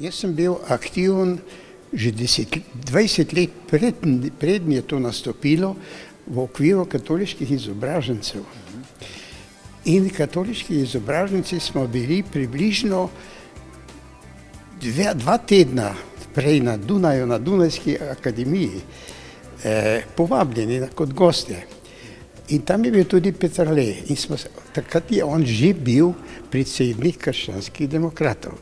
Jaz sem bil aktiven že 20 let prednje je to nastopilo v okviru katoliških izobražencev. In katoliški izobraženci smo bili približno 2 tedna prej na Dunaju, na Dunajski akademiji, povabljeni kot gostje. In tam je bil tudi Peterle in takrat je on že bil predsednik krščanskih demokratov.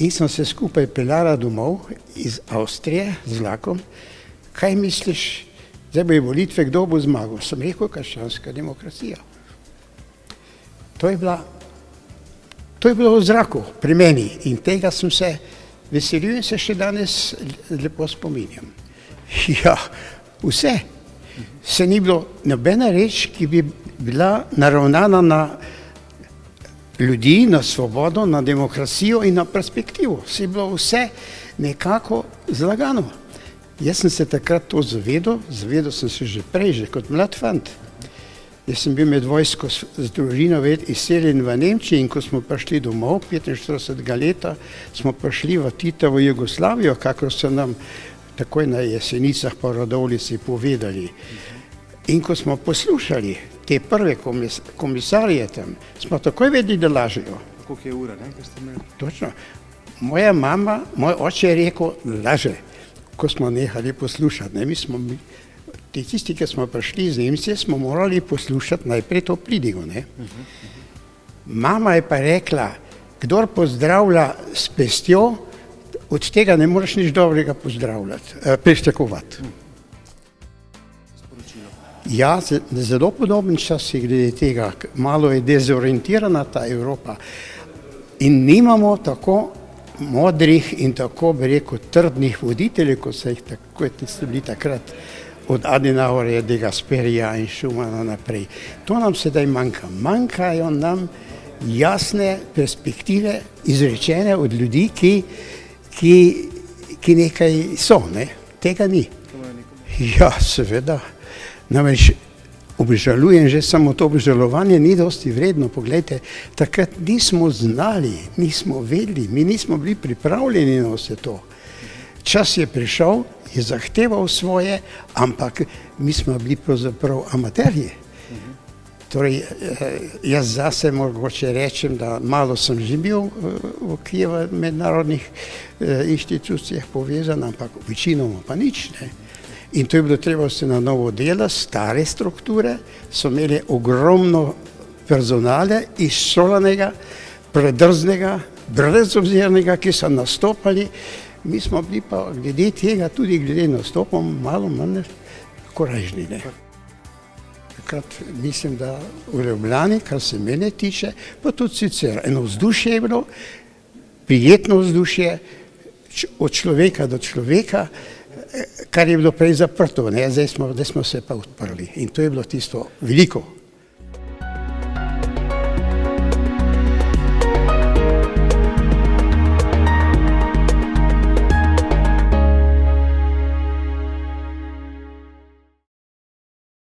In sem se skupaj peljala domov iz Avstrije z vlakom. Kaj misliš, zdaj bojo volitve, kdo bo zmagal? Sem rekel, krščanska demokracija. To je bilo v zraku pri meni in tega sem se veselil in se še danes lepo spominjam. Ja, vse. Se ni bilo nobena reč, ki bi bila naravnana na ljudi, na svobodo, na demokracijo in na perspektivo. Se je bilo vse nekako zlagano. Jaz sem se takrat to zavedal sem se že prej, že kot mlad fant. Jaz sem bil med vojsko z družino izseljen v Nemčiji in ko smo prišli domov, 45. leta, smo prišli v Titovo Jugoslavijo, kakor so nam takoj na Jesenicah pa Radovljici povedali. In ko smo poslušali te prve komisarje tam, smo takoj vedeli, da lažejo. Koliko je ura, ne? Točno. Moja mama, moj oče je rekel, laže, ko smo nehali poslušati. Ne? Mi smo tisti, ki smo prišli iz Nemčije, smo morali poslušati najprej to pridigo. Ne? Mama je pa rekla, kdor pozdravlja s pestjo, od tega ne moreš nič dobrega pričakovati. Ja, zelo podoben čas je glede tega. Malo je dezorientirana ta Evropa in nimamo tako modrih in tako, bi rekel, trdnih voditeljev, kot ste bili takrat, od Adenauerja, de Gasperija in Schumana naprej. To nam sedaj manjka. Manjkajo nam jasne perspektive, izrečene od ljudi, ki nekaj so, ne? Tega ni. Ja, seveda. Namreč obžalujem, že samo to obžalovanje ni dosti vredno. Poglejte, takrat nismo znali, nismo vedeli, mi nismo bili pripravljeni na vse to. Čas je prišel, je zahteval svoje, ampak mi smo bili pravzaprav amaterji. Torej, jaz zase mogoče rečem, da malo sem že bil v okviru mednarodnih inštitucijah povezan, ampak večinoma pa nič, ne. In to je bilo treba se na novo delati, stare strukture so imeli ogromno personale, izšolanega, predrznega, brezobzirnega, ki so nastopali. Mi smo bili pa glede tega, tudi glede nastopom, malo manj korajžni. Takrat mislim, da v Ljubljani, kar se mene tiče, pa tudi sicer eno vzdušje je bilo, prijetno vzdušje, od človeka do človeka, kar je bilo prej zaprto, zdaj smo se pa odprli in to je bilo tisto veliko.